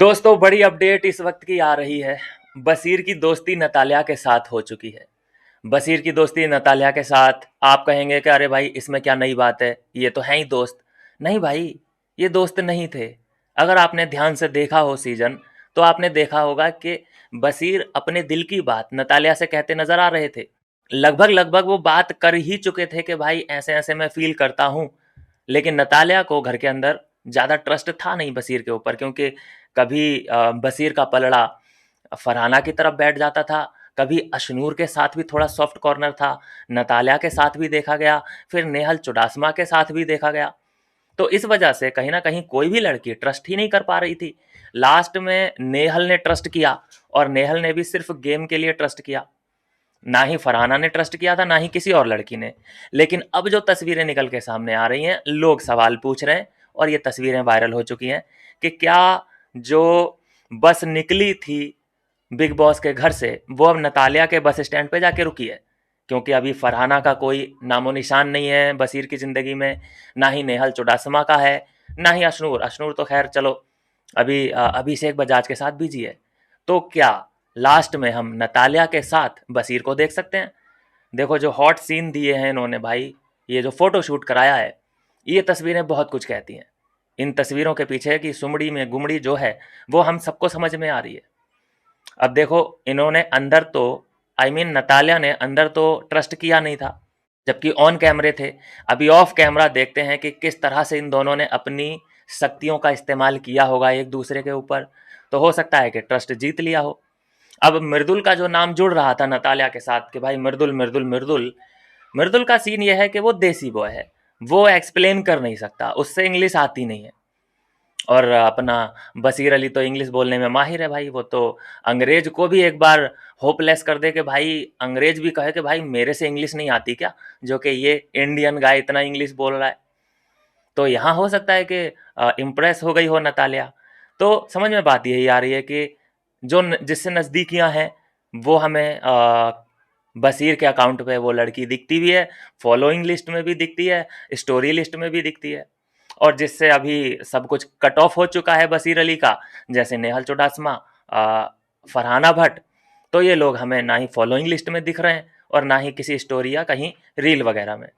दोस्तों बड़ी अपडेट इस वक्त की आ रही है। बशीर की दोस्ती नतालिया के साथ हो चुकी है। बशीर की दोस्ती नतालिया के साथ आप कहेंगे कि अरे भाई इसमें क्या नई बात है, ये तो हैं ही दोस्त। नहीं भाई, ये दोस्त नहीं थे। अगर आपने ध्यान से देखा हो सीजन, तो आपने देखा होगा कि बशीर अपने दिल की बात नतालिया से कहते नजर आ रहे थे। लगभग लगभग वो बात कर ही चुके थे कि भाई ऐसे ऐसे मैं फील करता हूँ। लेकिन नतालिया को घर के अंदर ज़्यादा ट्रस्ट था नहीं बशीर के ऊपर, क्योंकि कभी बशीर का पलड़ा फरहाना की तरफ बैठ जाता था, कभी अशनूर के साथ भी थोड़ा सॉफ्ट कॉर्नर था, नतालिया के साथ भी देखा गया, फिर नेहल चुडासमा के साथ भी देखा गया। तो इस वजह से कहीं ना कहीं कोई भी लड़की ट्रस्ट ही नहीं कर पा रही थी। लास्ट में नेहल ने ट्रस्ट किया, और नेहल ने भी सिर्फ गेम के लिए ट्रस्ट किया। ना ही फरहाना ने ट्रस्ट किया था, ना ही किसी और लड़की ने। लेकिन अब जो तस्वीरें निकल के सामने आ रही हैं, लोग सवाल पूछ रहे हैं और ये तस्वीरें वायरल हो चुकी हैं कि क्या जो बस निकली थी बिग बॉस के घर से, वो अब नतालिया के बस स्टैंड पे जाके रुकी है। क्योंकि अभी फरहाना का कोई नामो निशान नहीं है बशीर की ज़िंदगी में, ना ही नेहल चुडासमा का है, ना ही अशनूर। अशनूर तो खैर चलो अभी अभिषेक बजाज के साथ बिजी है। तो क्या लास्ट में हम नतालिया के साथ बशीर को देख सकते हैं? देखो जो हॉट सीन दिए हैं इन्होंने भाई, ये जो फोटो शूट कराया है, ये तस्वीरें बहुत कुछ कहती हैं। इन तस्वीरों के पीछे की सुमड़ी में गुमड़ी जो है, वो हम सबको समझ में आ रही है। अब देखो इन्होंने अंदर तो नतालिया ने अंदर तो ट्रस्ट किया नहीं था, जबकि ऑन कैमरे थे। अभी ऑफ कैमरा देखते हैं कि किस तरह से इन दोनों ने अपनी शक्तियों का इस्तेमाल किया होगा एक दूसरे के ऊपर। तो हो सकता है कि ट्रस्ट जीत लिया हो। अब मृदुल का जो नाम जुड़ रहा था नतालिया के साथ कि भाई मृदुल मृदुल मृदुल, मृदुल का सीन यह है कि वो देसी बॉय है, वो एक्सप्लेन कर नहीं सकता, उससे इंग्लिश आती नहीं है। और अपना बशीर अली तो इंग्लिश बोलने में माहिर है भाई, वो तो अंग्रेज को भी एक बार होपलेस कर दे कि भाई, अंग्रेज भी कहे कि भाई मेरे से इंग्लिश नहीं आती क्या, जो कि ये इंडियन गाय इतना इंग्लिश बोल रहा है। तो यहाँ हो सकता है कि इम्प्रेस हो गई हो नतालिया। तो समझ में बात यही आ रही है कि जिससे नज़दीकियाँ हैं, वो हमें बशीर के अकाउंट पे वो लड़की दिखती भी है, फॉलोइंग लिस्ट में भी दिखती है, स्टोरी लिस्ट में भी दिखती है। और जिससे अभी सब कुछ कट ऑफ हो चुका है बशीर अली का, जैसे नेहल चुडासमा, फरहाना भट्ट, तो ये लोग हमें ना ही फॉलोइंग लिस्ट में दिख रहे हैं और ना ही किसी स्टोरी या कहीं रील वगैरह में।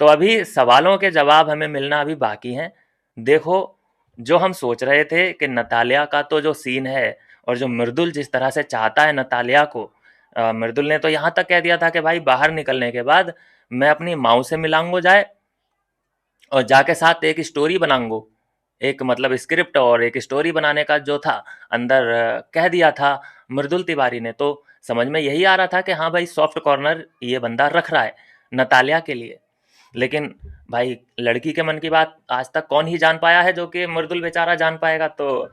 तो अभी सवालों के जवाब हमें मिलना अभी बाकी हैं। देखो, जो हम सोच रहे थे कि नतालिया का तो जो सीन है, और जो मृदुल जिस तरह से चाहता है नतालिया को, मृदुल ने तो यहाँ तक कह दिया था कि भाई बाहर निकलने के बाद मैं अपनी माँ से मिलाऊंगा जाए, और जाके साथ एक स्टोरी बनाऊंगा। एक मतलब स्क्रिप्ट और एक स्टोरी बनाने का जो था अंदर कह दिया था मृदुल तिवारी ने। तो समझ में यही आ रहा था कि हाँ भाई, सॉफ्ट कॉर्नर ये बंदा रख रहा है नतालिया के लिए। लेकिन भाई, लड़की के मन की बात आज तक कौन ही जान पाया है जो कि मृदुल बेचारा जान पाएगा। तो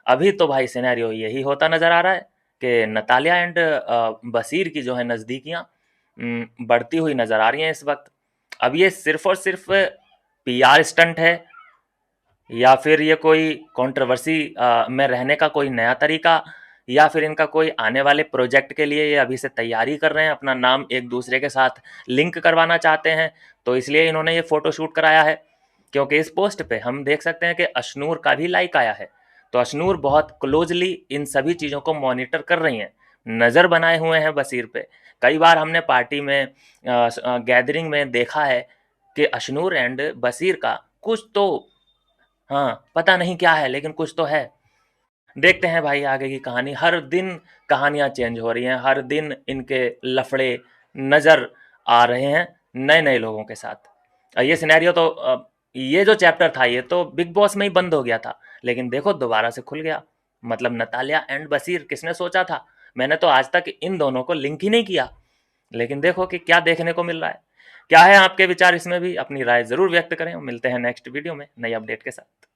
अभी तो भाई सिनेरियो यही होता नजर आ रहा है कि नतालिया एंड बशीर की जो है नज़दीकियाँ बढ़ती हुई नजर आ रही हैं इस वक्त। अब ये सिर्फ और सिर्फ पीआर स्टंट है, या फिर ये कोई कंट्रोवर्सी में रहने का कोई नया तरीका, या फिर इनका कोई आने वाले प्रोजेक्ट के लिए ये अभी से तैयारी कर रहे हैं, अपना नाम एक दूसरे के साथ लिंक करवाना चाहते हैं, तो इसलिए इन्होंने ये फोटो शूट कराया है। क्योंकि इस पोस्ट पे हम देख सकते हैं कि अशनूर का भी लाइक आया है। तो अशनूर बहुत क्लोजली इन सभी चीज़ों को मॉनिटर कर रही हैं, नज़र बनाए हुए हैं बशीर पे। कई बार हमने पार्टी में गैदरिंग में देखा है कि अशनूर एंड बशीर का कुछ तो, हाँ पता नहीं क्या है, लेकिन कुछ तो है। देखते हैं भाई आगे की कहानी। हर दिन कहानियां चेंज हो रही हैं, हर दिन इनके लफड़े नजर आ रहे हैं नए नए लोगों के साथ। ये सिनेरियो तो ये जो चैप्टर था ये तो बिग बॉस में ही बंद हो गया था, लेकिन देखो दोबारा से खुल गया। मतलब नतालिया एंड बशीर, किसने सोचा था? मैंने तो आज तक इन दोनों को लिंक ही नहीं किया, लेकिन देखो कि क्या देखने को मिल रहा है। क्या है आपके विचार इसमें भी? अपनी राय जरूर व्यक्त करें। मिलते हैं नेक्स्ट वीडियो में नई अपडेट के साथ।